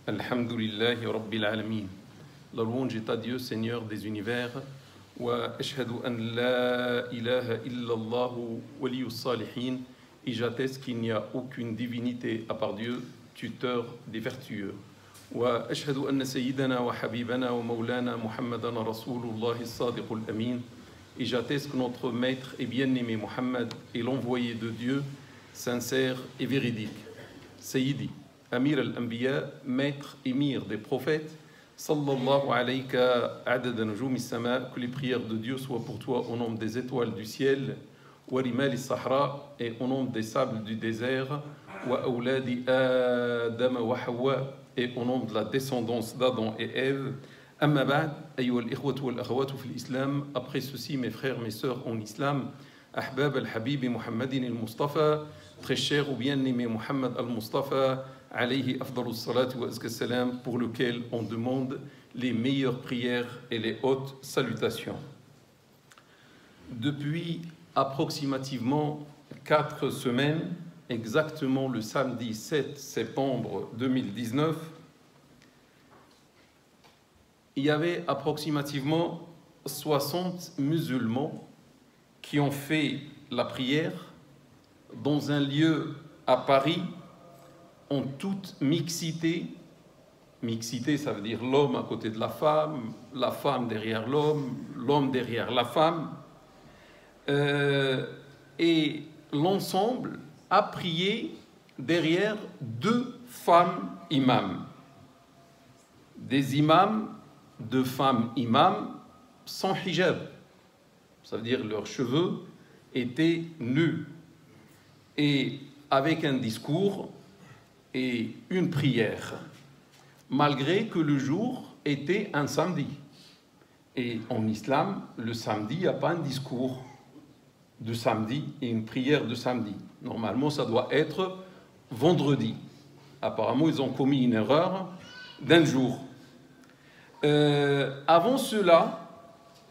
Alhamdulillahi Rabbil Alamin. La louange est à Dieu, Seigneur des univers. Wa ashhadu an la ilaha illallah waliyus salihin. Et j'atteste qu'il n'y a aucune divinité à part Dieu, tuteur des vertueux. Wa ashhadu anna sayyidana wa habibana wa maulana Muhammadan Rasulullah as-sadiqul amin. Et j'atteste que notre maître et bien-aimé Muhammad est l'envoyé de Dieu, sincère et véridique. Sayyidi, Amir al-Anbiya, maître émir des prophètes, sallallahu alayka adada nujum as-sama, que les prières de Dieu soient pour toi au nombre des étoiles du ciel, wa rimal as-sahra, et au nombre des sables du désert, wa awladi Adam wa Hawa, et au nombre de la descendance d'Adam et Ève. Amma ba'd, ayyuha al-ikhwatu wal-akhawatu fi l'islam, après ceci, mes frères, mes sœurs en islam, ahbab al-habib Muhammadin al-Mustafa, très cher ou bien-aimé Muhammad al-Mustafa, alayhi afdalus salatu wa azka salam, pour lequel on demande les meilleures prières et les hautes salutations. Depuis approximativement 4 semaines, exactement le samedi 7 septembre 2019, il y avait approximativement 60 musulmans qui ont fait la prière dans un lieu à Paris en toute mixité. Mixité, ça veut dire l'homme à côté de la femme derrière l'homme derrière la femme. Et l'ensemble a prié derrière 2 femmes imams. Des imams, 2 femmes imams sans hijab. Ça veut dire leurs cheveux étaient nus. Et avec un discours et une prière, malgré que le jour était un samedi. Et en islam, le samedi, il n'y a pas un discours de samedi et une prière de samedi. Normalement, ça doit être vendredi. Apparemment, ils ont commis une erreur d'un jour. Avant cela,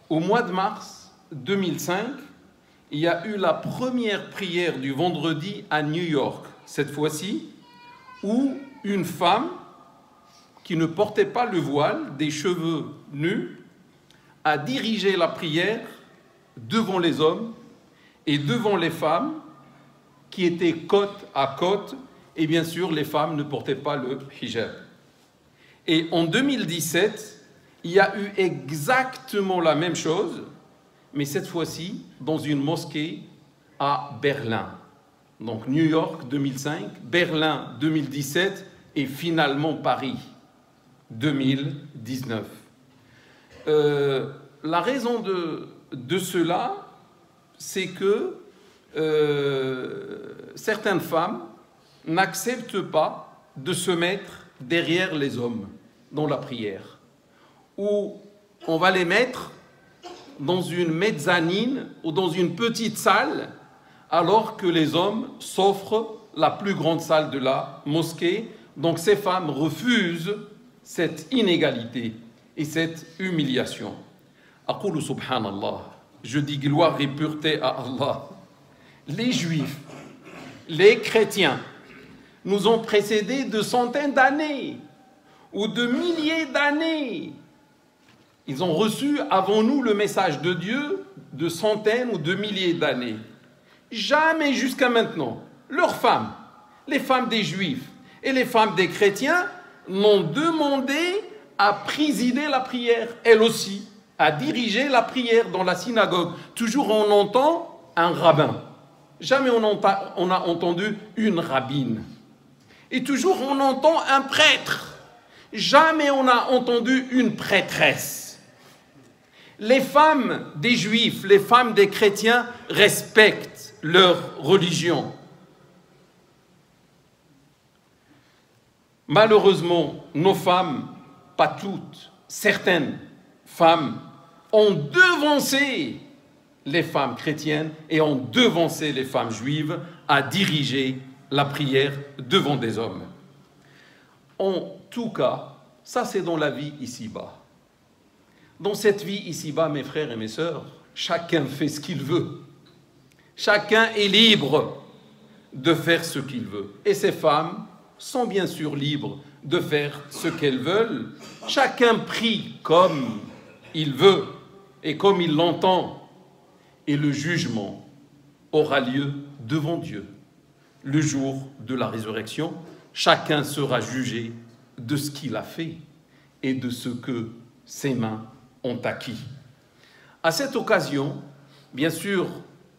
au mois de mars 2005, il y a eu la première prière du vendredi à New York, cette fois-ci, où une femme qui ne portait pas le voile, des cheveux nus, a dirigé la prière devant les hommes et devant les femmes qui étaient côte à côte, et bien sûr les femmes ne portaient pas le hijab. Et en 2017, il y a eu exactement la même chose, mais cette fois-ci dans une mosquée à Berlin. Donc New York 2005, Berlin 2017 et finalement Paris 2019. La raison de cela, c'est que certaines femmes n'acceptent pas de se mettre derrière les hommes dans la prière, ou on va les mettre dans une mezzanine ou dans une petite salle, alors que les hommes s'offrent la plus grande salle de la mosquée. Donc ces femmes refusent cette inégalité et cette humiliation. Aqulu subhanallah, je dis gloire et pureté à Allah. Les juifs, les chrétiens nous ont précédés de centaines d'années ou de milliers d'années. Ils ont reçu avant nous le message de Dieu de centaines ou de milliers d'années. Jamais jusqu'à maintenant, leurs femmes, les femmes des Juifs et les femmes des chrétiens, n'ont demandé à présider la prière, elles aussi, à diriger la prière dans la synagogue. Toujours on entend un rabbin. Jamais on a entendu une rabbine. Et toujours on entend un prêtre. Jamais on a entendu une prêtresse. Les femmes des Juifs, les femmes des chrétiens respectent leur religion. Malheureusement, nos femmes, pas toutes, certaines femmes, ont devancé les femmes chrétiennes et ont devancé les femmes juives à diriger la prière devant des hommes. En tout cas, ça c'est dans la vie ici-bas. Dans cette vie ici-bas, mes frères et mes sœurs, chacun fait ce qu'il veut. Chacun est libre de faire ce qu'il veut. Et ces femmes sont bien sûr libres de faire ce qu'elles veulent. Chacun prie comme il veut et comme il l'entend. Et le jugement aura lieu devant Dieu. Le jour de la résurrection, chacun sera jugé de ce qu'il a fait et de ce que ses mains ont acquis. À cette occasion, bien sûr,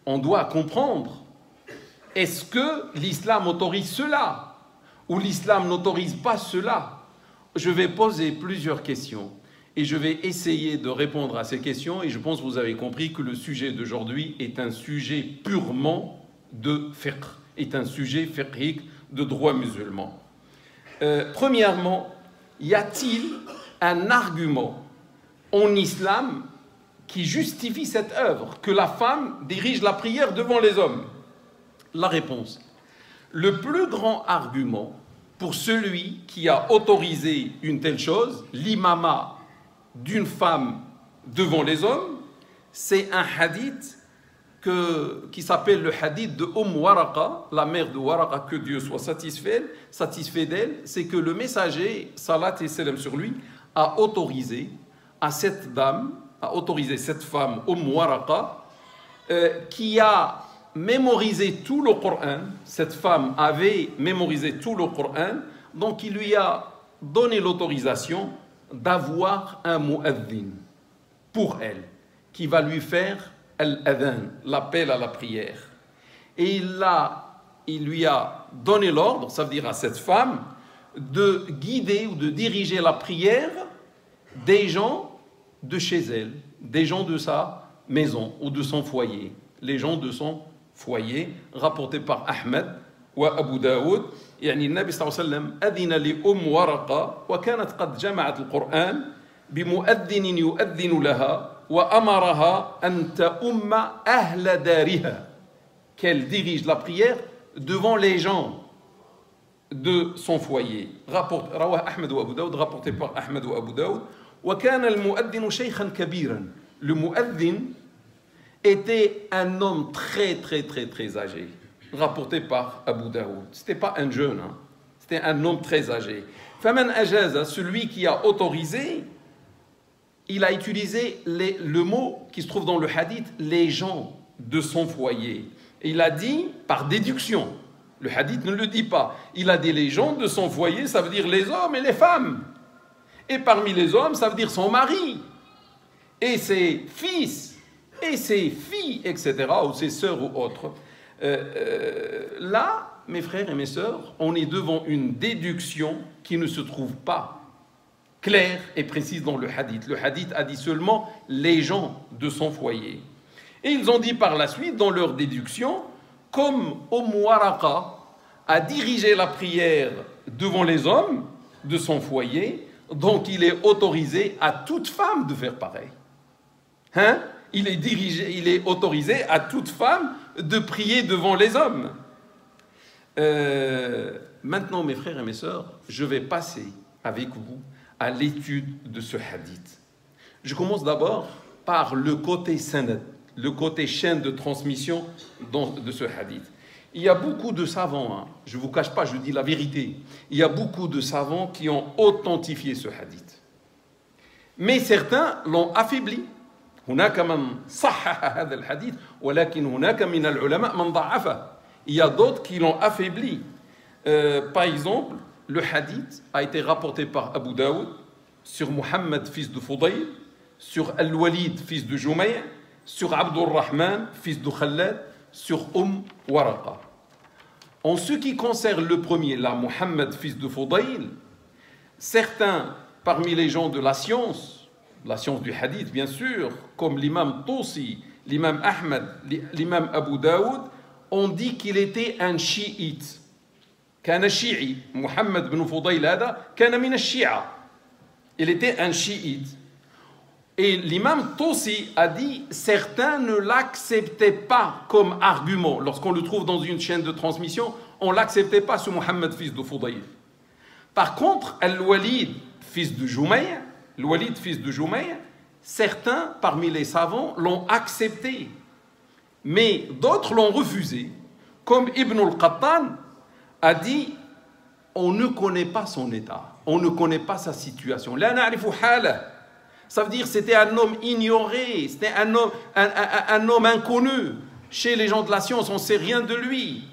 on doit comprendre, est-ce que l'islam autorise cela ou l'islam n'autorise pas cela? Je vais poser plusieurs questions et je vais essayer de répondre à ces questions, et je pense que vous avez compris que le sujet d'aujourd'hui est un sujet purement de fiqh, est un sujet fiqhique de droit musulman. Premièrement, y a-t-il un argument en islam qui justifie cette œuvre, que la femme dirige la prière devant les hommes? La réponse: le plus grand argument pour celui qui a autorisé une telle chose, l'imama d'une femme devant les hommes, c'est un hadith qui s'appelle le hadith de Waraqa, la mère de Waraqa, que Dieu soit satisfait d'elle. C'est que le messager, salat et salam sur lui, a autorisé à cette dame, a autorisé cette femme, Waraqa, qui a mémorisé tout le Coran. Cette femme avait mémorisé tout le Coran, donc il lui a donné l'autorisation d'avoir un mu'adhin pour elle, qui va lui faire al-adhan, l'appel à la prière. Et il lui a donné l'ordre, ça veut dire à cette femme, de guider ou de diriger la prière des gens de chez elle, des gens de sa maison ou de son foyer, les gens de son foyer, rapporté par Ahmed ou Abu Daoud. يعني النبي صلى الله عليه وسلم أذن لأم ورقة وكانت قد جمعت القرآن بمؤذن يؤذن لها وأمرها أن تؤم أهل دارها, qu'elle dirige la prière devant les gens de son foyer. رواه أحمد وأبو داود, rapporté par Ahmed ou Abu Daoud. وكان المؤذن شيخا كبيرا. Le mu'adhin était un homme très âgé, rapporté par Abu Daoud. Ce n'était pas un jeune, hein. C'était un homme très âgé. Faman ajaza, celui qui a autorisé, il a utilisé le mot qui se trouve dans le hadith, les gens de son foyer. Et il a dit par déduction. Le hadith ne le dit pas. Il a dit les gens de son foyer, ça veut dire les hommes et les femmes. Et parmi les hommes, ça veut dire son mari, et ses fils, et ses filles, etc., ou ses sœurs ou autres. Là, mes frères et mes sœurs, on est devant une déduction qui ne se trouve pas claire et précise dans le hadith. Le hadith a dit seulement les gens de son foyer. Et ils ont dit par la suite, dans leur déduction, comme Waraqa a dirigé la prière devant les hommes de son foyer, donc il est autorisé à toute femme de faire pareil. Hein? Il est autorisé à toute femme de prier devant les hommes. Maintenant, mes frères et mes sœurs, je vais passer avec vous à l'étude de ce hadith. Je commence d'abord par le côté sanad, le côté chaîne de transmission de ce hadith. Il y a beaucoup de savants, hein, je ne vous cache pas, je dis la vérité, il y a beaucoup de savants qui ont authentifié ce hadith. Mais certains l'ont affaibli. هناك من صحح هذا الحديث ولكن هناك من العلماء من ضعفه. Il y a d'autres qui l'ont affaibli. Par exemple, le hadith a été rapporté par Abu Daoud sur Muhammad, fils de Fudayl, sur Al-Walid, fils de Jumay', sur Abdul Rahman, fils de Khalad, sur Waraqa. En ce qui concerne le premier, là, Muhammad, fils de Fudayl, certains parmi les gens de la science du hadith bien sûr, comme l'imam Tusi, l'imam Ahmed, l'imam Abu Daoud, ont dit qu'il était un chiite. كان شيعي محمد بن فضيل هذا كان من الشيعة. Il était un chiite. Et l'imam Tusi a dit certains ne l'acceptaient pas comme argument. Lorsqu'on le trouve dans une chaîne de transmission, on ne l'acceptait pas, ce Muhammad, fils de Fudayl. Par contre, Al-Walid, fils de Jumay', certains parmi les savants l'ont accepté, mais d'autres l'ont refusé, comme Ibn al-Qattan a dit on ne connaît pas son état. on ne connaît pas sa situation. La na'rifu halah. Ça veut dire que c'était un homme ignoré, c'était un homme inconnu. Chez les gens de la science, on ne sait rien de lui.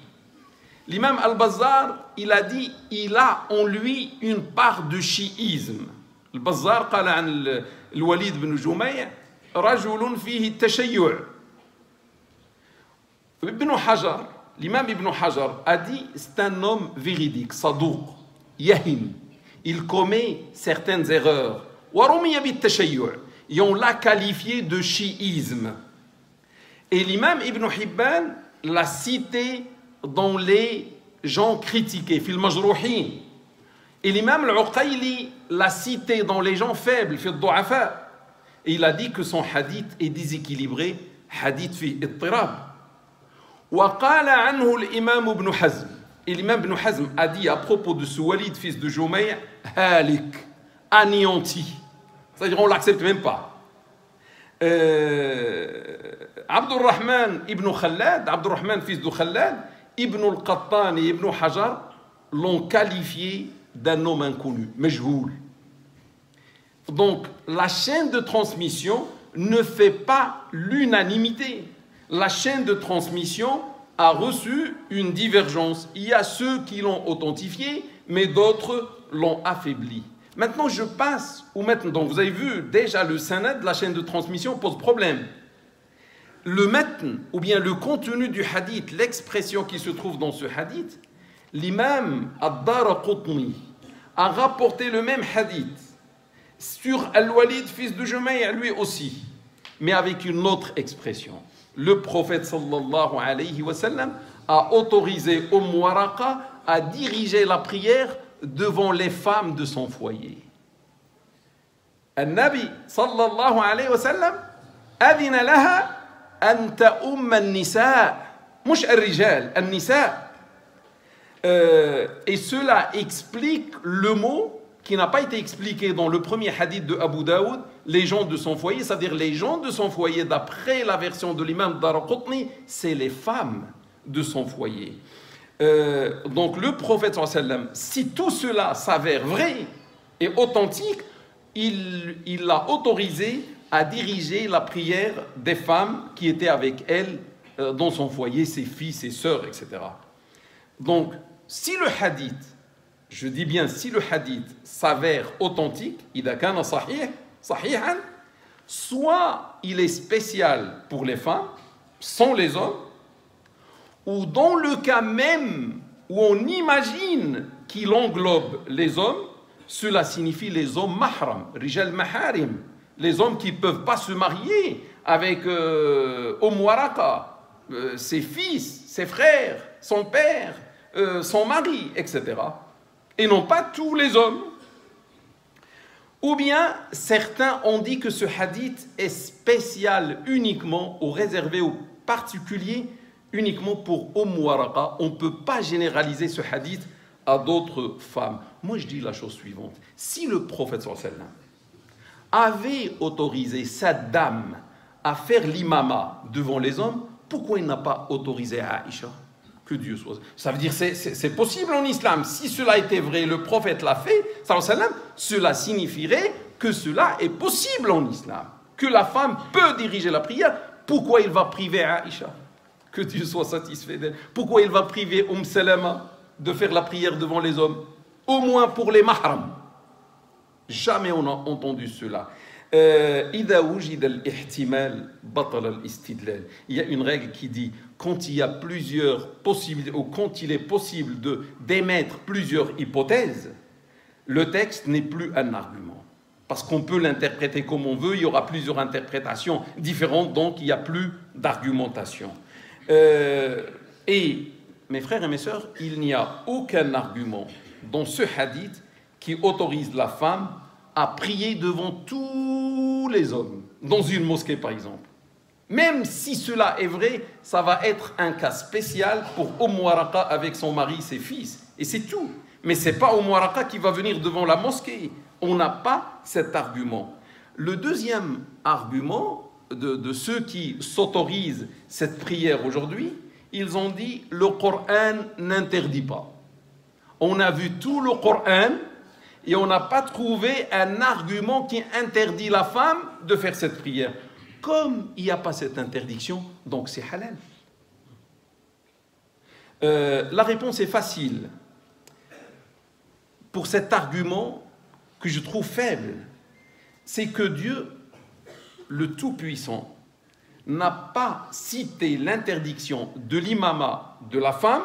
L'imam al-Bazzar, il a dit, il a en lui une part de chiisme. Al-Bazzar قال عن الوليد بن جميع رجل فيه التشيع. Ibn Hajar, l'imam Ibn Hajar a dit, c'est un homme véridique, sadouk, yahim. Il commet certaines erreurs. Et on l'a qualifié de chiisme. Et l'imam Ibn Hibban l'a cité dans les gens critiqués, fil majrouhin. Et l'imam al-Uqayli l'a cité dans les gens faibles, fil du'afa. Et il a dit que son hadith est déséquilibré, hadith fi ittirab. Wa qala anhu l'imam Ibn Hazm. Et l'imam Ibn Hazm a dit à propos de ce Walid, fils de Jumay', halik, anéanti. C'est-à-dire on ne l'accepte même pas. Abdurrahman ibn Khallad, Abdurrahman fils de Khallad, Ibn al-Qattan et Ibn Hajar l'ont qualifié d'un homme inconnu, majhoul. Donc la chaîne de transmission ne fait pas l'unanimité. La chaîne de transmission a reçu une divergence. Il y a ceux qui l'ont authentifié, mais d'autres l'ont affaibli. Maintenant, je passe au matn. Donc, vous avez vu, déjà, le sanad, la chaîne de transmission, pose problème. Le matn, ou bien le contenu du hadith, l'expression qui se trouve dans ce hadith, l'imam ad-Daraqutni a rapporté le même hadith sur Al-Walid, fils de Jumay', lui aussi, mais avec une autre expression. Le prophète, sallallahu alayhi wa sallam, a autorisé Waraqa à diriger la prière devant les femmes de son foyer. Al-Nabi sallallahu alayhi wa sallam adina laha an ta'umma an-nisa, mush al-rijal, an-nisa. Et cela explique le mot qui n'a pas été expliqué dans le premier hadith de Abu Daoud, les gens de son foyer, c'est-à-dire les gens de son foyer, d'après la version de l'imam Daraqutni, c'est les femmes de son foyer. Donc le prophète sallallahu alayhi wa sallam, si tout cela s'avère vrai et authentique, il l'a autorisé à diriger la prière des femmes qui étaient avec elle dans son foyer, ses filles, ses sœurs, etc. Donc si le hadith, je dis bien si le hadith s'avère authentique, idha kana sahihan, soit il est spécial pour les femmes, sans les hommes, ou dans le cas même où on imagine qu'il englobe les hommes, cela signifie les hommes mahram, rijal maharim, les hommes qui ne peuvent pas se marier avec Waraqa, ses fils, ses frères, son père, son mari, etc. Et non pas tous les hommes. Ou bien certains ont dit que ce hadith est spécial uniquement ou réservé aux particuliers uniquement pour Waraqa. On ne peut pas généraliser ce hadith à d'autres femmes. Moi, je dis la chose suivante. Si le prophète sallallahu alayhi wa sallam avait autorisé sa dame à faire l'imama devant les hommes, pourquoi il n'a pas autorisé Aïcha? Que Dieu soit. Ça veut dire que c'est possible en islam. Si cela était vrai, le prophète l'a fait, sallallahu alayhi wa sallam, cela signifierait que cela est possible en islam. Que la femme peut diriger la prière. Pourquoi il va priver Aïcha? Que Dieu soit satisfait d'elle. Pourquoi il va priver Salama de faire la prière devant les hommes? Au moins pour les mahram. Jamais on a entendu cela. Il y a une règle qui dit quand il y a plusieurs possibilités ou quand il est possible d'émettre plusieurs hypothèses, le texte n'est plus un argument. Parce qu'on peut l'interpréter comme on veut, il y aura plusieurs interprétations différentes, donc il n'y a plus d'argumentation. Et mes frères et mes sœurs, il n'y a aucun argument dans ce hadith qui autorise la femme à prier devant tous les hommes, dans une mosquée par exemple. Même si cela est vrai, ça va être un cas spécial pour Waraqa avec son mari, ses fils, et c'est tout. Mais ce n'est pas Waraqa qui va venir devant la mosquée. On n'a pas cet argument. Le deuxième argument de ceux qui s'autorisent cette prière aujourd'hui, ils ont dit le Coran n'interdit pas. On a vu tout le Coran et on n'a pas trouvé un argument qui interdit la femme de faire cette prière. Comme il n'y a pas cette interdiction, donc c'est halal. La réponse est facile. Pour cet argument que je trouve faible, c'est que Dieu, le Tout-Puissant, n'a pas cité l'interdiction de l'imama de la femme,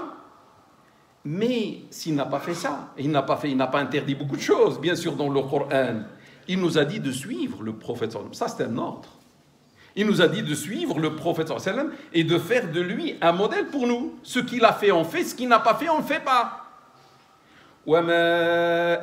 mais s'il n'a pas fait ça, il n'a pas interdit beaucoup de choses, bien sûr, dans le Coran. Il nous a dit de suivre le prophète. Ça, c'est un ordre. Il nous a dit de suivre le prophète et de faire de lui un modèle pour nous. Ce qu'il a fait, on fait. Ce qu'il n'a pas fait, on ne le fait pas. وَمَا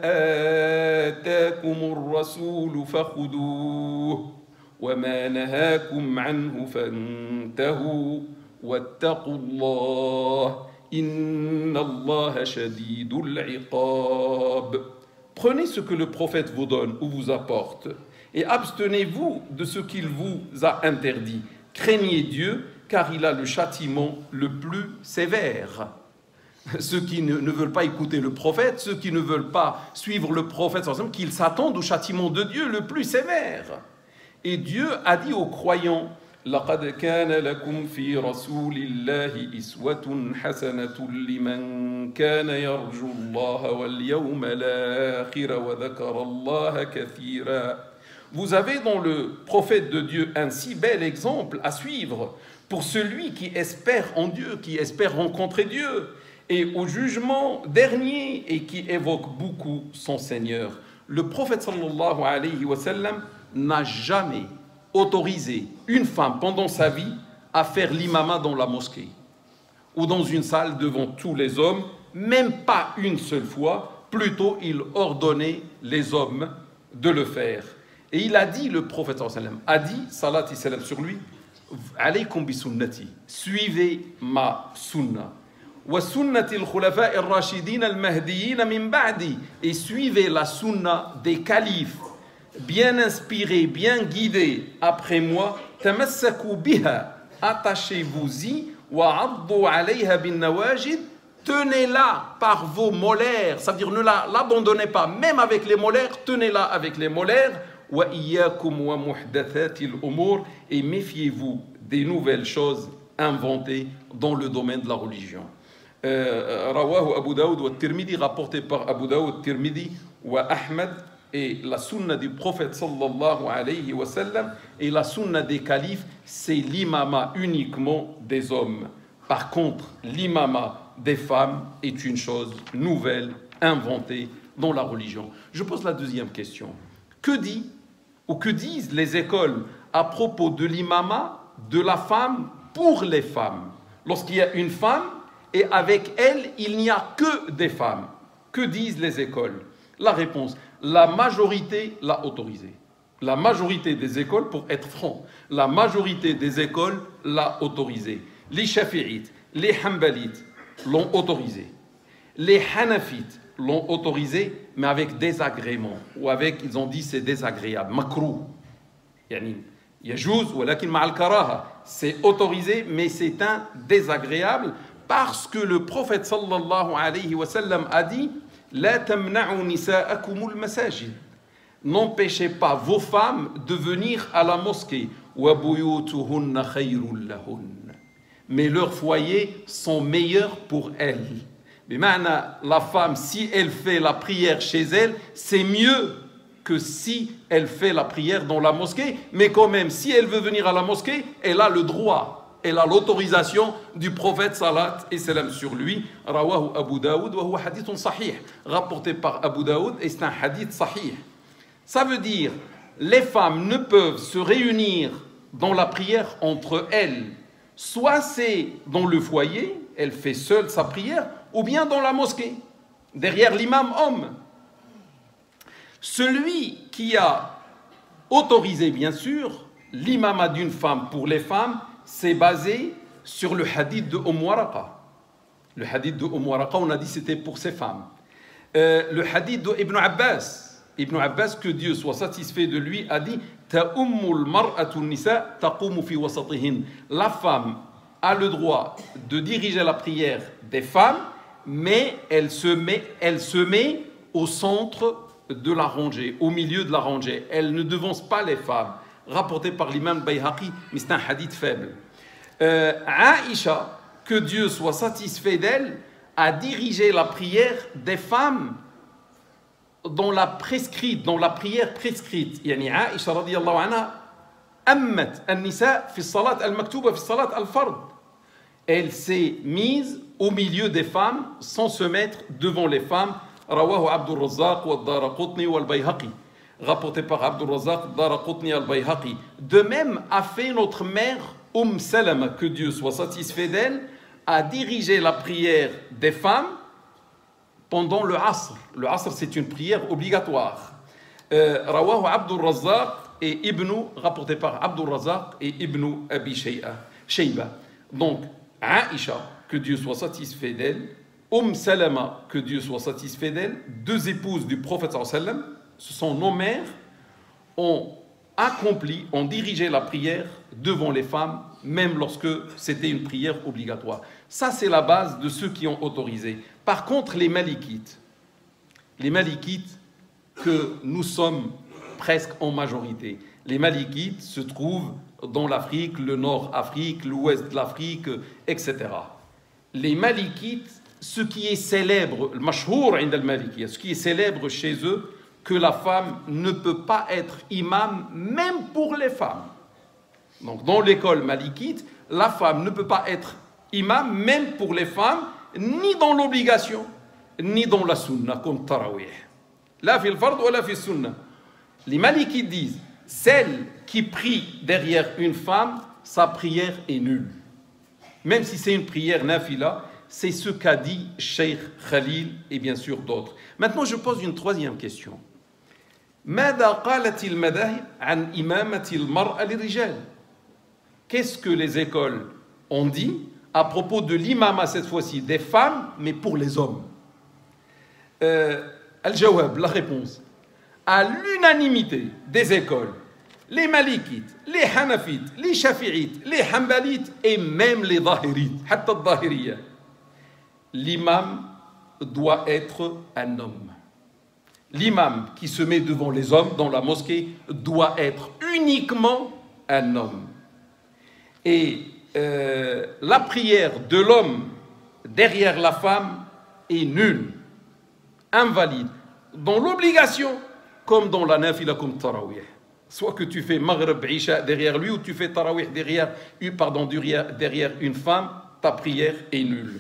آتَاكُمُ الرَّسُولُ فَخُذُوهُ وَمَا نَهَاكُمْ عَنْهُ فَانْتَهُوا وَاتَّقُوا اللَّهَ إِنَّ اللَّهَ شَدِيدُ الْعِقَابِ. Prenez ce que le prophète vous donne ou vous apporte et abstenez-vous de ce qu'il vous a interdit. Craignez Dieu, car il a le châtiment le plus sévère. Ceux qui ne veulent pas écouter le prophète, ceux qui ne veulent pas suivre le prophète, qu'ils s'attendent au châtiment de Dieu le plus sévère. Et Dieu a dit aux croyants, لقد كان لكم في رسول الله إسوة حسنة لمن كان يرجو الله واليوم الآخر وذكر الله كثيرا. Vous avez dans le prophète de Dieu un si bel exemple à suivre pour celui qui espère en Dieu, qui espère rencontrer Dieu, et au jugement dernier, et qui évoque beaucoup son Seigneur. Le prophète sallallahu alayhi wa sallam n'a jamais autorisé une femme pendant sa vie à faire l'imama dans la mosquée ou dans une salle devant tous les hommes, même pas une seule fois. Plutôt, il ordonnait les hommes de le faire. Et il a dit, le prophète a dit, salat et salam sur lui, alaykum bi sunnati, suivez ma sunna. Wa sunnati al-khulafa ar-rashidin al-mahdiyyin min ba'di, et suivez la sunna des califes bien inspirés, bien guidés après moi. Tamassaku biha, attachez-vous-y, wa 'addu 'alayha bin nawajid, tenez-la par vos molaires, c'est-à-dire ne l'abandonnez pas, même avec les molaires, tenez-la avec les molaires. Wa iyyakum wa muhdathatil umur, et méfiez-vous des nouvelles choses inventées dans le domaine de la religion. Rawahu Abu Daoud wa Tirmidhi, rapporté par Abu Daoud, Tirmidhi wa Ahmed. Et la sunna du prophète sallallahu alayhi wa sallam et la sunna des califes, c'est l'imama uniquement des hommes. Par contre, l'imama des femmes est une chose nouvelle, inventée dans la religion. Je pose la deuxième question. Que dit ou que disent les écoles à propos de l'imama de la femme pour les femmes? Lorsqu'il y a une femme et avec elle, il n'y a que des femmes. Que disent les écoles? La réponse, la majorité l'a autorisé. La majorité des écoles, pour être franc, la majorité des écoles l'a autorisé. Les Shafi'ites, les Hanbalites l'ont autorisé. Les Hanafites l'ont autorisé, mais avec désagrément. Ou avec, ils ont dit, c'est désagréable. Makrou. Yani, yajouz, walakin ma'al karaha. C'est autorisé, mais c'est un désagréable, parce que le prophète sallallahu alayhi wa sallam a dit, la tamna'u nisa'akum al-masajid. N'empêchez pas vos femmes de venir à la mosquée. Wa buyutuhunna khayrun lahun. Mais leurs foyers sont meilleurs pour elles. Mais maintenant, la femme, si elle fait la prière chez elle, c'est mieux que si elle fait la prière dans la mosquée. Mais quand même, si elle veut venir à la mosquée, elle a le droit, elle a l'autorisation du prophète salat et salam sur lui. Rawahu Abu Daoud wa huwa hadithun sahih, rapporté par Abu Daoud, et c'est un hadith sahih. Ça veut dire, les femmes ne peuvent se réunir dans la prière entre elles. Soit c'est dans le foyer, elle fait seule sa prière, ou bien dans la mosquée, derrière l'imam homme. Celui qui a autorisé, bien sûr, l'imama d'une femme pour les femmes, c'est basé sur le hadith de Waraqa. Le hadith de Waraqa, on a dit c'était pour ces femmes. Le hadith de Ibn Abbas. Ibn Abbas, que Dieu soit satisfait de lui, a dit Ta'ummul mar'atu nisa taqumu fi wasatihin. La femme a le droit de diriger la prière des femmes, mais elle se met au centre de la rangée, au milieu de la rangée. Elle ne devance pas les femmes. Rapporté par l'imam Bayhaqi, mais c'est un hadith faible. Aïcha, que Dieu soit satisfait d'elle, a dirigé la prière des femmes dans la prière prescrite. Yani Aïcha radiyallahu anha ammat an-nisa fi salat al-maktuba fi salat al-fard. Elle s'est mise au milieu des femmes sans se mettre devant les femmes. Rawahu Abdur Razzaq wa Daraqutni wal Bayhaqi. Rapporté par Abdur Razzaq, Daraqutni al-Bayhaqi. De même a fait notre mère Salama, que Dieu soit satisfait d'elle, a dirigé la prière des femmes pendant le Asr. Le Asr, c'est une prière obligatoire. Rawahu Abdur Razzaq et Ibn, rapporté par Abdur Razzaq et Ibn Abi Shayba. Donc, Aïcha, que Dieu soit satisfait d'elle, Salama, que Dieu soit satisfait d'elle, deux épouses du prophète sallallahu alayhi wa sallam, ce sont nos mères, ont accompli, ont dirigé la prière devant les femmes, même lorsque c'était une prière obligatoire. Ça, c'est la base de ceux qui ont autorisé. Par contre, les Malikites, que nous sommes presque en majorité, les Malikites se trouvent dans l'Afrique, le Nord-Afrique, l'Ouest de l'Afrique, etc. Les Malikites, ce qui est célèbre, le mashhour inda al-Malikiyya, ce qui est célèbre chez eux, que la femme ne peut pas être imam, même pour les femmes. Donc, dans l'école malikite, la femme ne peut pas être imam, même pour les femmes, ni dans l'obligation, ni dans la sunna, comme tarawih. La fil fard ou la fil sunna. Les malikites disent, celle qui prie derrière une femme, sa prière est nulle. Même si c'est une prière nafila, c'est ce qu'a dit Cheikh Khalil et bien sûr d'autres. Maintenant, je pose une troisième question. Qu'est-ce que les écoles ont dit à propos de l'imama cette fois-ci des femmes, mais pour les hommes? Al-Jawab, la réponse. À l'unanimité des écoles, les Malikites, les Hanafites, les Shafi'ites, les Hanbalites et même les Zahirites, l'imam doit être un homme. L'imam qui se met devant les hommes dans la mosquée doit être uniquement un homme. Et la prière de l'homme derrière la femme est nulle, invalide, dans l'obligation comme dans la nafila comme tarawih. Soit que tu fais Maghrib Isha derrière lui ou tu fais tarawih derrière une femme, ta prière est nulle.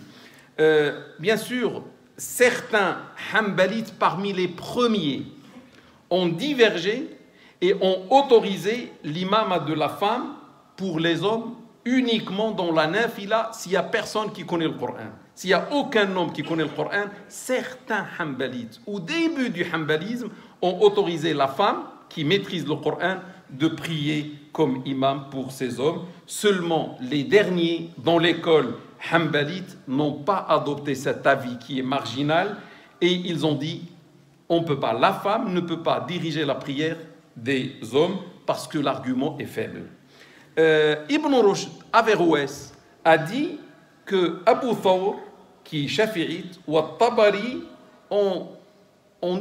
Bien sûr, certains Hanbalites parmi les premiers ont divergé et ont autorisé l'imama de la femme pour les hommes uniquement dans la nafila s'il n'y a personne qui connaît le Coran. S'il n'y a aucun homme qui connaît le Coran, certains Hanbalites, au début du Hanbalisme, ont autorisé la femme qui maîtrise le Coran de prier comme imam pour ces hommes. Seulement les derniers dans l'école Hanbalites n'ont pas adopté cet avis qui est marginal et ils ont dit on peut pas, la femme ne peut pas diriger la prière des hommes parce que l'argument est faible. Ibn Rushd Averroès a dit que Abu Thawr, qui est shafi'ite, ou Tabari ont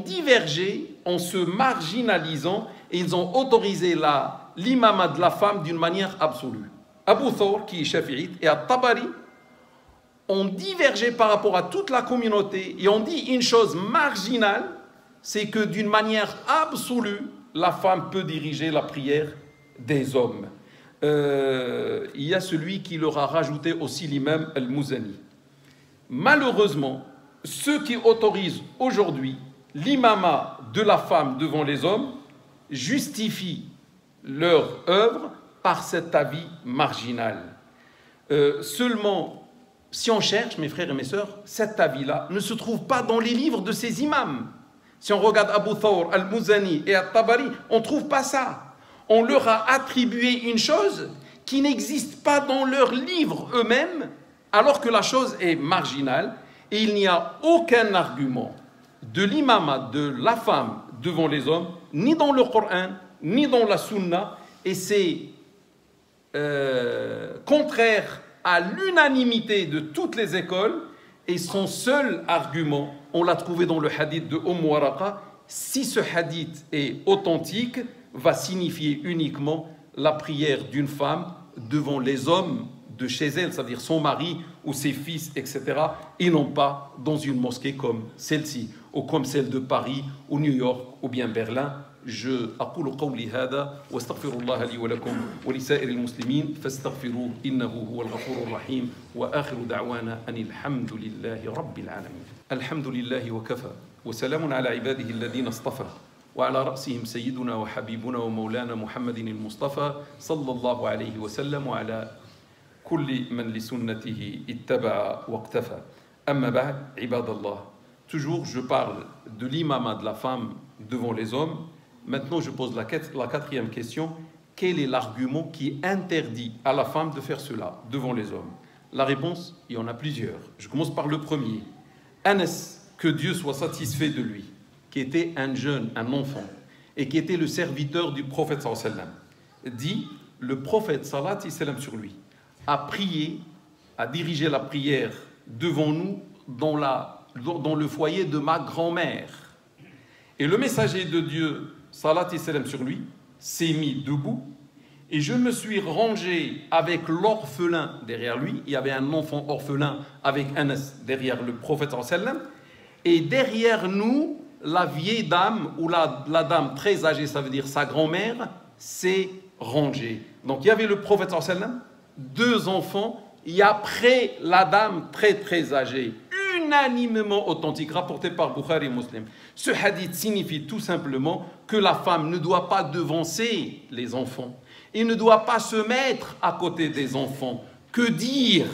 divergé en se marginalisant et ils ont autorisé l'imama de la femme d'une manière absolue. Abu Thawr, qui est shafi'ite, et Tabari ont divergé par rapport à toute la communauté et ont dit une chose marginale, c'est que d'une manière absolue, la femme peut diriger la prière des hommes. Il y a celui qui leur a rajouté aussi l'imam al-Muzani. Malheureusement, ceux qui autorisent aujourd'hui l'imama de la femme devant les hommes justifient leur œuvre par cet avis marginal. Seulement, si on cherche, mes frères et mes sœurs, cet avis-là ne se trouve pas dans les livres de ces imams. Si on regarde Abu Thawr, Al-Muzani et At-Tabari, on ne trouve pas ça. On leur a attribué une chose qui n'existe pas dans leurs livres eux-mêmes, alors que la chose est marginale, et il n'y a aucun argument de l'imama de la femme devant les hommes, ni dans le Coran, ni dans la Sunna, et c'est contraire à l'unanimité de toutes les écoles, et son seul argument, on l'a trouvé dans le hadith de Waraka, si ce hadith est authentique, va signifier uniquement la prière d'une femme devant les hommes de chez elle, c'est-à-dire son mari ou ses fils, etc., et non pas dans une mosquée comme celle-ci, ou comme celle de Paris, ou New York, ou bien Berlin. Je أقول قولي هذا واستغفر الله لي ولكم ولسائر المسلمين فاستغفروه إنه هو الغفور الرحيم وآخر دعوانا أن الحمد لله رب العالمين. الحمد لله وكفى وسلام على عباده الذين اصطفى وعلى رأسهم سيدنا وحبيبنا ومولانا محمد المصطفى صلى الله عليه وسلم وعلى كل من لسنته اتبع واقتفى. أما بعد عباد الله. Toujours je parle de l'imama de la femme devant les hommes. Maintenant, je pose la quatrième question. Quel est l'argument qui interdit à la femme de faire cela devant les hommes? La réponse, il y en a plusieurs. Je commence par le premier. Anas, que Dieu soit satisfait de lui, qui était un jeune, un enfant, et qui était le serviteur du prophète sallallahu alayhi wa sallam, dit, le prophète sallallahu alayhi wa sallam sur lui, a prié, a dirigé la prière devant nous dans le foyer de ma grand-mère. Et le messager de Dieu, salat et salam sur lui, s'est mis debout et je me suis rangé avec l'orphelin derrière lui. Il y avait un enfant orphelin avec Anas derrière le prophète sallam. Et derrière nous, la vieille dame ou la dame très âgée, ça veut dire sa grand-mère, s'est rangée. Donc il y avait le prophète sallam, deux enfants, et après la dame très très âgée, unanimement authentique, rapporté par Bukhari et Muslim. Ce hadith signifie tout simplement que la femme ne doit pas devancer les enfants et ne doit pas se mettre à côté des enfants. Que dire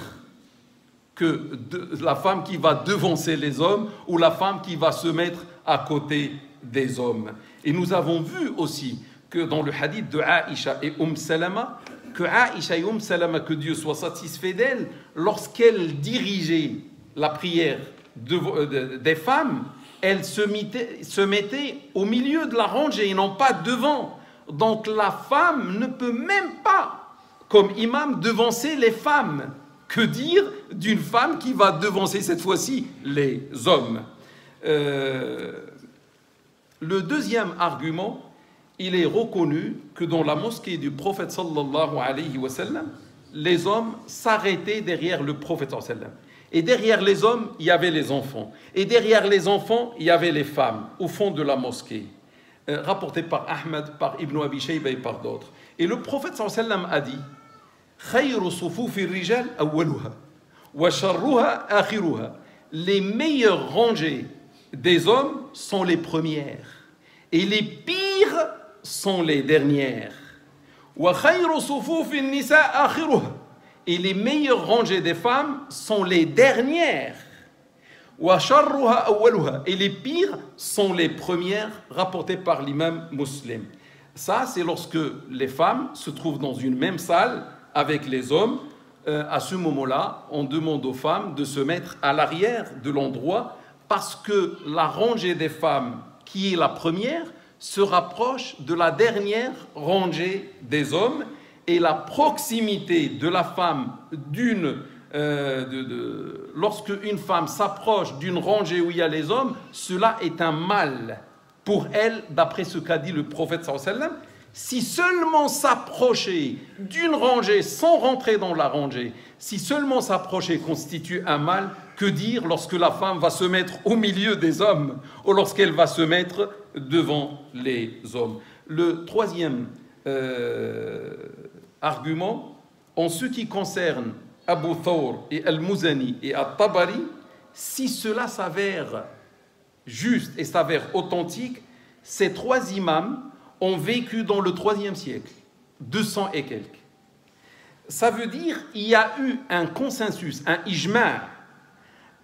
que la femme qui va devancer les hommes ou la femme qui va se mettre à côté des hommes? Et nous avons vu aussi que dans le hadith de Aïcha et Salama, que Aïcha et Salama, que Dieu soit satisfait d'elle, lorsqu'elle dirigeait la prière des femmes, elles se mettaient au milieu de la rangée et non pas devant. Donc la femme ne peut même pas, comme imam, devancer les femmes. Que dire d'une femme qui va devancer cette fois-ci les hommes? Le deuxième argument, il est reconnu que dans la mosquée du prophète sallallahu alayhi wa sallam, les hommes s'arrêtaient derrière le prophète sallallahu alayhi wa sallam. Et derrière les hommes, il y avait les enfants. Et derrière les enfants, il y avait les femmes, au fond de la mosquée. Rapporté par Ahmed, par Ibn Abi Shayba et par d'autres. Et le prophète sallallahu alayhi wa sallam a dit خَيْرُ صُفُوفِ الرِّجَالِ أَوَّلُهَا وَشَرُّهَا آخِرُهَا. Les meilleures rangées des hommes sont les premières. Et les pires sont les dernières. وَخَيْرُ صُفُوفِ النِّسَاءِ آخِرُهَا. Et les meilleures rangées des femmes sont les dernières. Et les pires sont les premières, rapportées par l'imam Muslim. Ça, c'est lorsque les femmes se trouvent dans une même salle avec les hommes. À ce moment-là, on demande aux femmes de se mettre à l'arrière de l'endroit parce que la rangée des femmes, qui est la première, se rapproche de la dernière rangée des hommes. Et la proximité de la femme lorsque une femme s'approche d'une rangée où il y a les hommes, cela est un mal pour elle, d'après ce qu'a dit le prophète sallallahu alayhi wa sallam. Si seulement s'approcher d'une rangée sans rentrer dans la rangée, si seulement s'approcher constitue un mal, que dire lorsque la femme va se mettre au milieu des hommes ou lorsqu'elle va se mettre devant les hommes? Le troisième argument, en ce qui concerne Abu Thawr et Al-Muzani et At-Tabari, si cela s'avère juste et s'avère authentique, ces trois imams ont vécu dans le 3e siècle, 200 et quelques. Ça veut dire qu'il y a eu un consensus, un ijma',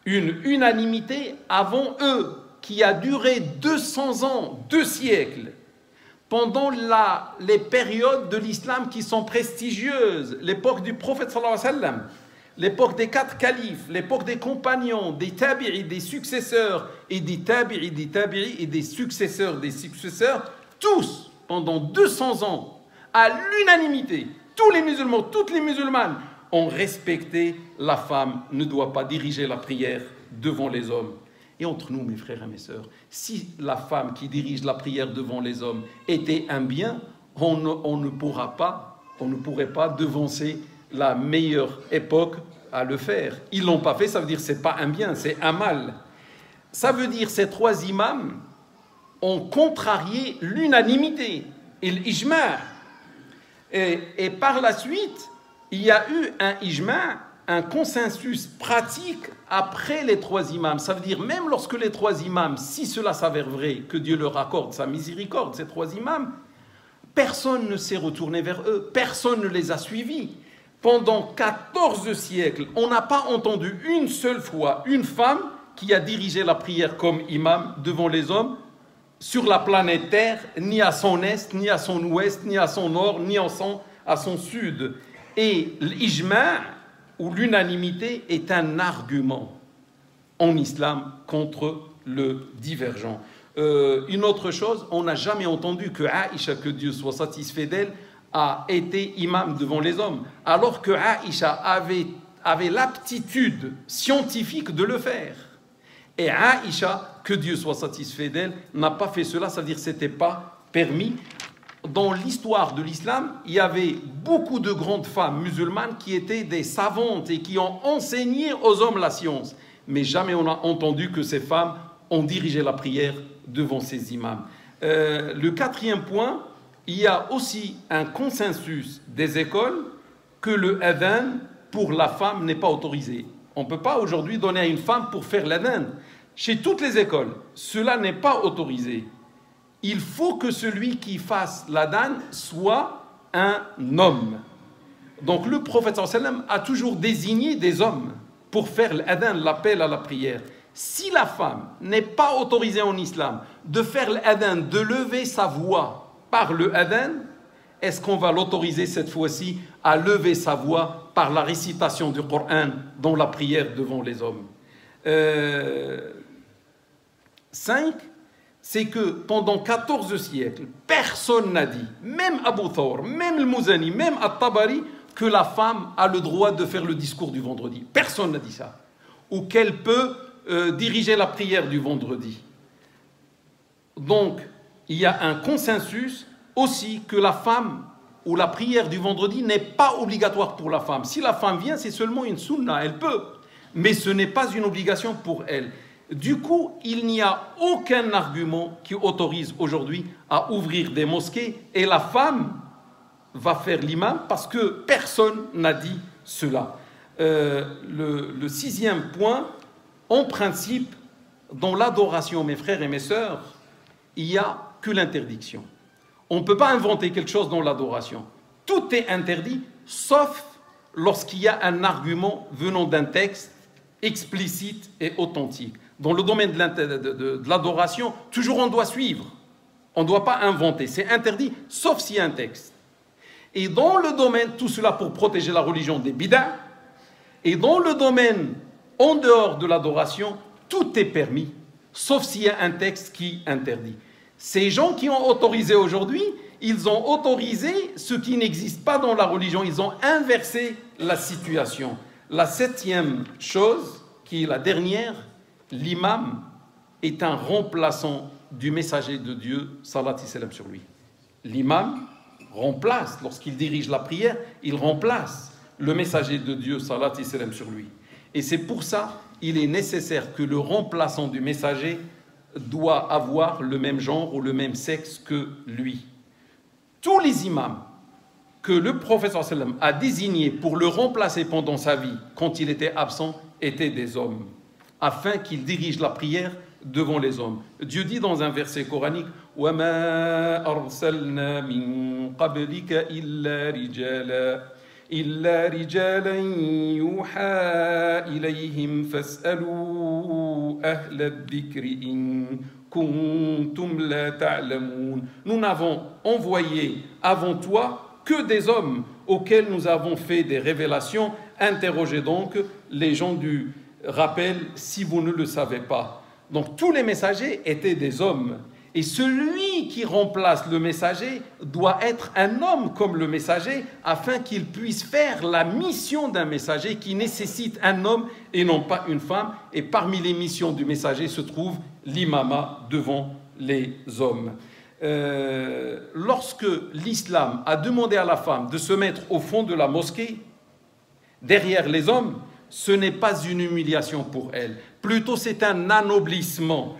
une unanimité avant eux, qui a duré 200 ans, 2 siècles, pendant les périodes de l'islam qui sont prestigieuses, l'époque du prophète sallallahu alayhi wa sallam, l'époque des 4 califes, l'époque des compagnons, des tabi'i, des successeurs, et des tabi'i, et des successeurs, tous, pendant 200 ans, à l'unanimité, tous les musulmans, toutes les musulmanes ont respecté la femme ne doit pas diriger la prière devant les hommes. Et entre nous, mes frères et mes sœurs, si la femme qui dirige la prière devant les hommes était un bien, on ne pourrait pas devancer la meilleure époque à le faire. Ils ne l'ont pas fait, ça veut dire que ce n'est pas un bien, c'est un mal. Ça veut dire que ces 3 imams ont contrarié l'unanimité et l'ijma'. Et par la suite, il y a eu un ijma', un consensus pratique après les 3 imams. Ça veut dire même lorsque les 3 imams, si cela s'avère vrai, que Dieu leur accorde sa miséricorde, ces 3 imams, personne ne s'est retourné vers eux, personne ne les a suivis. Pendant 14 siècles, on n'a pas entendu une seule fois une femme qui a dirigé la prière comme imam devant les hommes sur la planète Terre, ni à son est, ni à son ouest, ni à son nord, ni à son sud. Et l'ijma' ou l'unanimité est un argument en islam contre le divergent. Une autre chose, on n'a jamais entendu que Aïcha, que Dieu soit satisfait d'elle, a été imam devant les hommes, alors que Aïcha avait l'aptitude scientifique de le faire. Et Aïcha, que Dieu soit satisfait d'elle, n'a pas fait cela, ça veut dire que ce n'était pas permis. Dans l'histoire de l'islam, il y avait beaucoup de grandes femmes musulmanes qui étaient des savantes et qui ont enseigné aux hommes la science. Mais jamais on a entendu que ces femmes ont dirigé la prière devant ces imams. Le 4e point, il y a aussi un consensus des écoles que le adhan pour la femme n'est pas autorisé. On ne peut pas aujourd'hui donner à une femme pour faire l'adhan. Chez toutes les écoles, cela n'est pas autorisé. Il faut que celui qui fasse l'adhan soit un homme. Donc le prophète sallam a toujours désigné des hommes pour faire l'adhan, l'appel à la prière. Si la femme n'est pas autorisée en islam de faire l'adhan, de lever sa voix par le adhan, est-ce qu'on va l'autoriser cette fois-ci à lever sa voix par la récitation du Coran dans la prière devant les hommes? 5, c'est que pendant 14 siècles, personne n'a dit, même Abu Thawr, même le Mouzani, même At-Tabari, que la femme a le droit de faire le discours du vendredi. Personne n'a dit ça. Ou qu'elle peut diriger la prière du vendredi. Donc, il y a un consensus aussi que la femme ou la prière du vendredi n'est pas obligatoire pour la femme. Si la femme vient, c'est seulement une sunna, elle peut, mais ce n'est pas une obligation pour elle. Du coup, il n'y a aucun argument qui autorise aujourd'hui à ouvrir des mosquées et la femme va faire l'imam parce que personne n'a dit cela. Le 6e point, en principe, dans l'adoration, mes frères et mes sœurs, il n'y a que l'interdiction. On ne peut pas inventer quelque chose dans l'adoration. Tout est interdit, sauf lorsqu'il y a un argument venant d'un texte explicite et authentique. Dans le domaine de l'adoration, toujours on doit suivre. On ne doit pas inventer. C'est interdit, sauf s'il y a un texte. Et dans le domaine, tout cela pour protéger la religion des bid'a, et dans le domaine en dehors de l'adoration, tout est permis, sauf s'il y a un texte qui interdit. Ces gens qui ont autorisé aujourd'hui, ils ont autorisé ce qui n'existe pas dans la religion. Ils ont inversé la situation. La 7e chose, qui est la dernière, l'imam est un remplaçant du messager de Dieu, salat et salam sur lui. L'imam remplace, lorsqu'il dirige la prière, il remplace le messager de Dieu, salat et salam sur lui. Et c'est pour ça qu'il est nécessaire que le remplaçant du messager doit avoir le même genre ou le même sexe que lui. Tous les imams que le prophète sallam a désignés pour le remplacer pendant sa vie, quand il était absent, étaient des hommes, afin qu'ils dirigent la prière devant les hommes. Dieu dit dans un verset coranique « وَمَا أَرْسَلْنَا مِن قَبْلِكَ إِلَّا رِجَالًا يُوحَى إِلَيْهِمْ فَاسْأَلُوا أَهْلَ الذِّكْرِ إِن كُنتُمْ لَا تَعْلَمُونَ » Nous n'avons envoyé avant toi que des hommes auxquels nous avons fait des révélations. Interrogez donc les gens du rappel si vous ne le savez pas. Donc tous les messagers étaient des hommes. Et celui qui remplace le messager doit être un homme comme le messager afin qu'il puisse faire la mission d'un messager qui nécessite un homme et non pas une femme. Et parmi les missions du messager se trouve l'imama devant les hommes. Lorsque l'islam a demandé à la femme de se mettre au fond de la mosquée, derrière les hommes, ce n'est pas une humiliation pour elle. Plutôt, c'est un anoblissement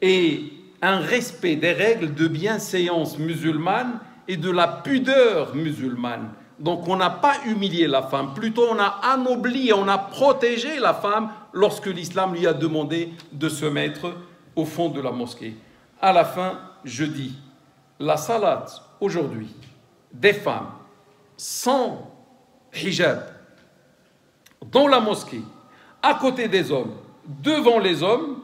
et un respect des règles de bienséance musulmane et de la pudeur musulmane. Donc, on n'a pas humilié la femme, plutôt on a anobli, on a protégé la femme lorsque l'islam lui a demandé de se mettre au fond de la mosquée. À la fin, je dis, la salat aujourd'hui des femmes sans hijab dans la mosquée, à côté des hommes, devant les hommes,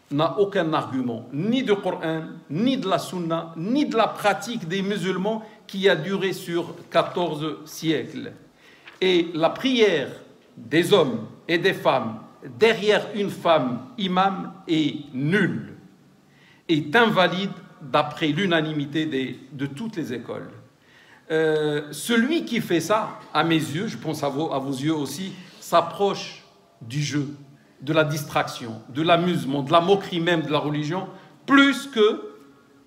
n'a aucun argument, ni du Coran, ni de la Sunna, ni de la pratique des musulmans qui a duré sur 14 siècles. Et la prière des hommes et des femmes derrière une femme imam est nulle, est invalide d'après l'unanimité de toutes les écoles. Celui qui fait ça, à mes yeux, je pense à vos yeux aussi, s'approche du jeu, de la distraction, de l'amusement, de la moquerie même de la religion, plus que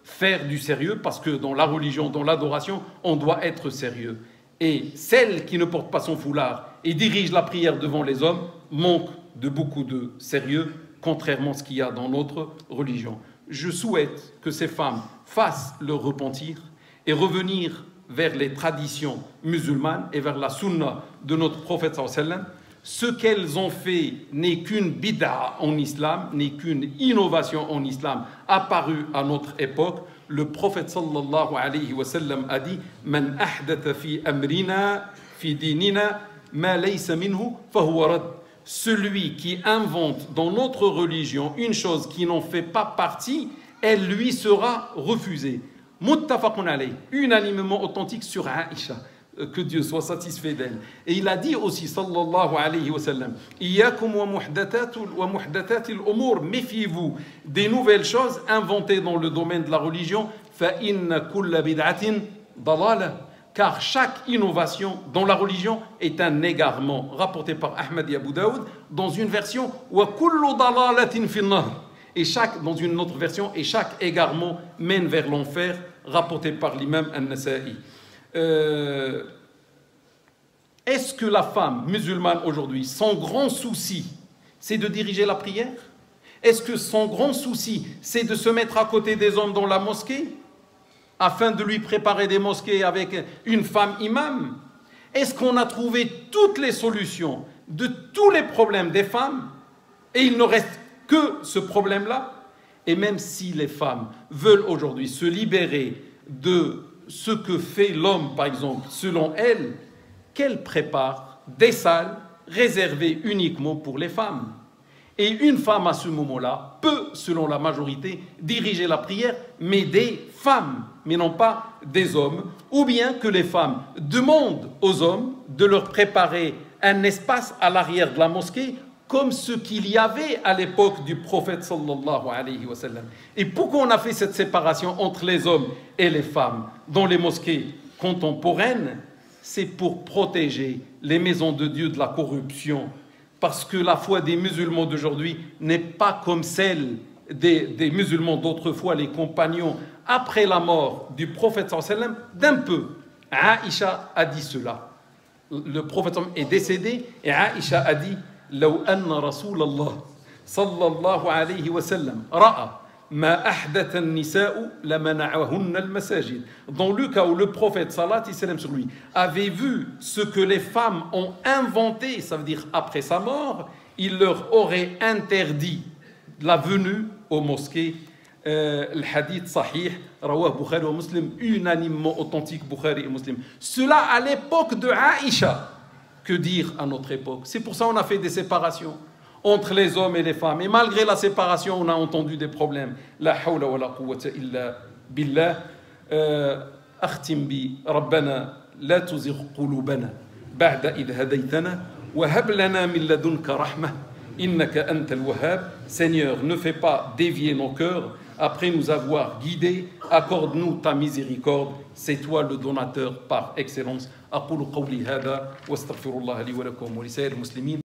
faire du sérieux, parce que dans la religion, dans l'adoration, on doit être sérieux. Et celle qui ne porte pas son foulard et dirige la prière devant les hommes manque de beaucoup de sérieux, contrairement à ce qu'il y a dans notre religion. Je souhaite que ces femmes fassent leur repentir et revenir vers les traditions musulmanes et vers la sunna de notre prophète sallallahu alayhi wa sallam. Ce qu'elles ont fait n'est qu'une bid'a en islam, n'est qu'une innovation en islam apparue à notre époque. Le prophète sallallahu alayhi wa sallam a dit « Man ahdatha fi amrina, fi dinina, ma laysa minhu, fahuwa rad » Celui qui invente dans notre religion une chose qui n'en fait pas partie, elle lui sera refusée. Muttafaqun alayh, unanimement authentique sur Aïcha, que Dieu soit satisfait d'elle. Et il a dit aussi, sallallahu alayhi wa sallam, Iyakum wa muhdathatil umur, méfiez-vous des nouvelles choses inventées dans le domaine de la religion, fa inna kulla bid'atin dalala, car chaque innovation dans la religion est un égarement, rapporté par Ahmad et Abu Daoud, dans une version, wa kullu dalalatin finnar, et dans une autre version, et chaque égarement mène vers l'enfer, rapporté par l'imam An-Nasa'i. Est-ce que la femme musulmane aujourd'hui, son grand souci, c'est de diriger la prière? Est-ce que son grand souci, c'est de se mettre à côté des hommes dans la mosquée afin de lui préparer des mosquées avec une femme imam? Est-ce qu'on a trouvé toutes les solutions de tous les problèmes des femmes et il ne reste que ce problème-là? Et même si les femmes veulent aujourd'hui se libérer de ce que fait l'homme, par exemple, selon elles, qu'elles préparent des salles réservées uniquement pour les femmes. Et une femme à ce moment-là peut, selon la majorité, diriger la prière, mais des femmes, mais non pas des hommes, ou bien que les femmes demandent aux hommes de leur préparer un espace à l'arrière de la mosquée, comme ce qu'il y avait à l'époque du prophète sallallahu alayhi wa sallam. Et pourquoi on a fait cette séparation entre les hommes et les femmes dans les mosquées contemporaines? C'est pour protéger les maisons de Dieu de la corruption. Parce que la foi des musulmans d'aujourd'hui n'est pas comme celle des musulmans d'autrefois, les compagnons, après la mort du prophète sallallahu alayhi wa sallam, d'un peu. Aïcha a dit cela. Le prophète est décédé et Aïcha a dit لو أن رسول الله صلى الله عليه وسلم رأى ما أحدث النساء لمنعهن المساجد. Dans le cas où le prophète salat et salam sur lui avait vu ce que les femmes ont inventé, ça veut dire après sa mort, il leur aurait interdit la venue aux mosquées. Le hadith sahih, rawah Bukhari wa Muslim, unanimement authentique Bukhari et Muslim. Cela à l'époque de Aïcha. Que dire à notre époque? C'est pour ça qu'on a fait des séparations entre les hommes et les femmes. Et malgré la séparation, on a entendu des problèmes. La hawla wa la quwwata illa billah. Akhtim bi Rabbana la tuzigh qulubana ba'da idh hadaytana wa hab lana min ladunka rahmah innaka antal wahhab. Seigneur, ne fais pas dévier nos cœurs après nous avoir guidés. Accorde-nous ta miséricorde, c'est toi le donateur par excellence. أقول قولي هذا واستغفر الله لي ولكم ولسائر المسلمين.